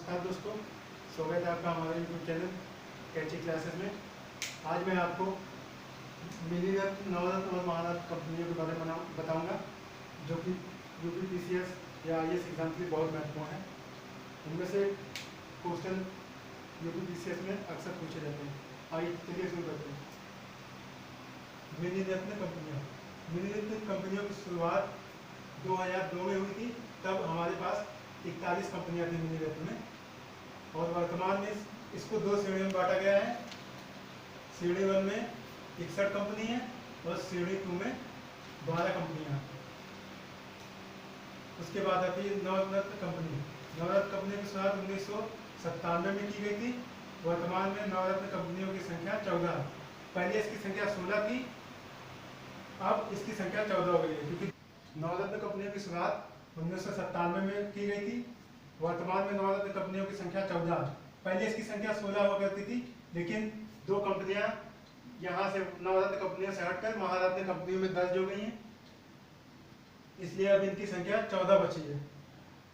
नमस्कार दोस्तों, स्वागत है आपका हमारे यूट्यूब चैनल कैची क्लासेस में। आज मैं आपको मिनीरत्न, नवरत्न और महारत्न कंपनियों के बारे में बताऊंगा, जो कि यूपी पीसीएस या आईएएस एग्जाम के लिए बहुत महत्वपूर्ण है। इनमें से क्वेश्चन यूपी पीसीएस में अक्सर पूछे जाते हैं। आइए चलिए शुरू करते हैं। मिनीरत्न कंपनियों की शुरुआत 2002 में हुई थी। तब हमारे पास 41 कंपनियां थी मिनीरत्न में, और वर्तमान में इसको दो श्रेणियों में बांटा गया है। श्रेणी 1 में 61 कंपनी है और श्रेणी 2 में 12 कंपनियां। उसके बाद आती है नवरत्न कंपनी। नवरत्न कंपनी की शुरुआत 1997 में की गई थी। वर्तमान में नवरत्न कंपनियों की संख्या 14 है। पहले इसकी संख्या 16 थी, अब इसकी संख्या 14 हो गई है, क्योंकि नवरत्न कंपनियों की शुरुआत 1997 में की गई थी। वर्तमान में नवरत्न कंपनियों की संख्या 14 है। पहले इसकी संख्या 16 हुआ करती थी, लेकिन दो कंपनियां यहाँ से नवरत्न कंपनियों से हटकर महारत्न कंपनियों में दर्ज हो गई हैं, इसलिए अब इनकी संख्या 14 बची है।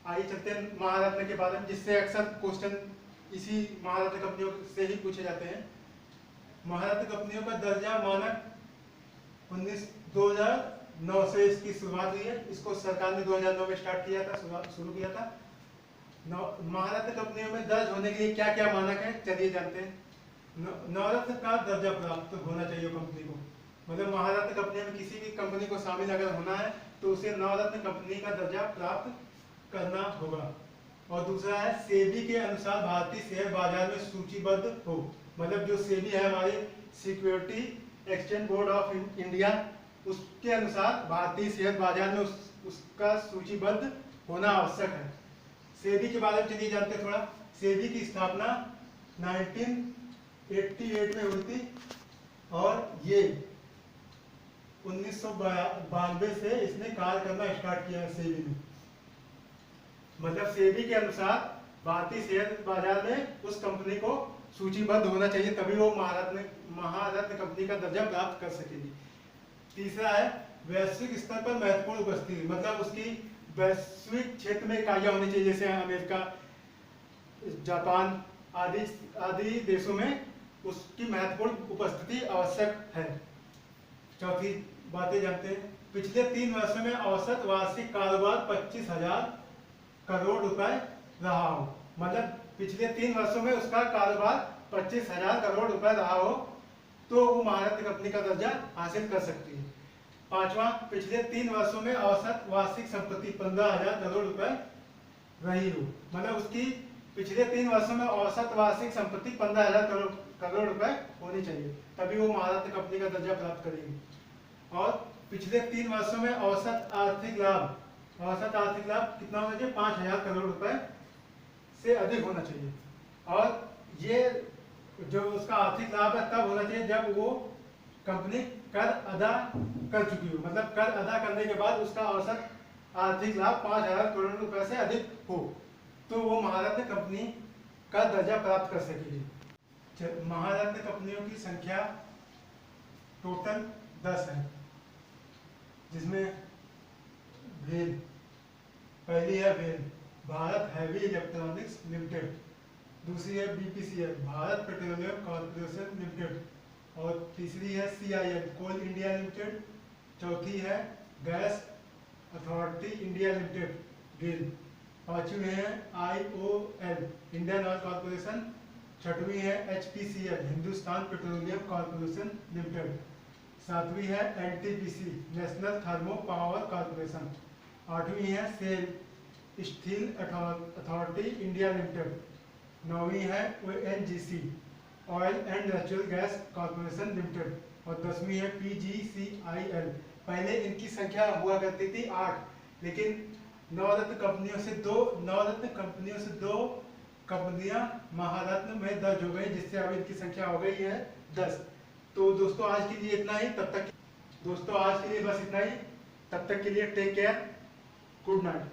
आइए चलते हैं महारत्न के बारे में, जिससे अक्सर क्वेश्चन इसी महारत्न कंपनियों से ही पूछे जाते हैं। महारत्न कंपनियों का दर्जा मानक 2009 से इसकी शुरुआत हुई है। इसको सरकार ने 2009 में स्टार्ट किया था, शुरू किया था। महारत्न कंपनियों में दर्ज होने के लिए क्या क्या मानक है, चलिए जानते हैं। नवरत्न का दर्जा प्राप्त होना चाहिए कंपनी को, मतलब महारत्न कंपनी में किसी भी कंपनी को शामिल अगर होना है तो उसे नवरत्न कंपनी का दर्जा प्राप्त करना होगा। और दूसरा है सेबी के अनुसार भारतीय शेयर बाजार में सूचीबद्ध हो, मतलब जो सेबी है हमारी security exchange board of India, उसके अनुसार भारतीय शेयर बाजार में उसका सूचीबद्ध होना आवश्यक है। सेबी के बारे में चलिए जानते हैं थोड़ा। सेबी की स्थापना 1988 में हुई थी, और ये 1992 से इसने कार्य करना स्टार्ट किया है सेबी ने। मतलब सेबी के अनुसार भारतीय शेयर बाजार में उस कंपनी को सूचीबद्ध होना चाहिए, तभी वो महारत्न कंपनी का दर्जा प्राप्त कर सकेगी। तीसरा है वैश्विक स्तर पर महत्वपूर्ण उपस्थिति, मतलब उसकी वैश्विक क्षेत्र में इकाइयां होनी चाहिए, जैसे अमेरिका, जापान आदि देशों में उसकी महत्वपूर्ण उपस्थिति आवश्यक है। चौथी बातें जानते हैं। पिछले 3 वर्षों में औसत वार्षिक कारोबार 25,000 करोड़ रुपए रहा हो, मतलब पिछले 3 वर्षों में उसका कारोबार 25,000 करोड़ रुपए रहा हो तो वो महारत्न कंपनी का दर्जा हासिल कर सकती है। पांचवा, पिछले 3 वर्षों में औसत वार्षिक संपत्ति 15,000 करोड़ रुपए रही हो, मतलब उसकी पिछले 3 वर्षों में औसत वार्षिक संपत्ति 15,000 करोड़ रुपए होनी चाहिए, तभी वो महारत्न कंपनी का दर्जा प्राप्त करेगी। और पिछले 3 वर्षों में औसत आर्थिक लाभ कितना होना चाहिए? 5,000 करोड़ रुपए से अधिक होना चाहिए। और ये जो उसका आर्थिक लाभ है तब होना चाहिए जब वो कंपनी कर अदा कर चुकी हो, मतलब कर अदा करने के बाद उसका औसत आर्थिक लाभ 5,000 करोड़ रुपए से अधिक हो, तो वो महारत्न कंपनी का दर्जा प्राप्त कर सकेगी। महारत्न कंपनियों की संख्या टोटल 10 है, जिसमें वेल, पहली है वेल, भारत हैवी इलेक्ट्रॉनिक्स लिमिटेड। दूसरी है BPCL, Bharat petroleum corporation limited. और तीसरी है सीआईएल, कोल इंडिया लिमिटेड। चौथी है gas authority India limited, GAIL. पांचवी है आईओएल, इंडियन ऑयल कॉर्पोरेशन। छठवीं है HPCL, Hindustan petroleum corporation limited. सातवीं है NTPC, national thermo power corporation. आठवीं है SAIL steel authority India limited. नौवीं है ONGC, oil and natural gas corporation limited. और 10वीं है पीजीसीआईएल। पहले इनकी संख्या हुआ करती थी 8, लेकिन नवरत्न कंपनियों से दो कंपनियां महारत्न में दर्ज हो गई, जिससे अब इनकी संख्या हो गई है 10। तो दोस्तों आज के लिए इतना ही, बस इतना ही। तब तक के लिए टेक केयर, गुड नाइट।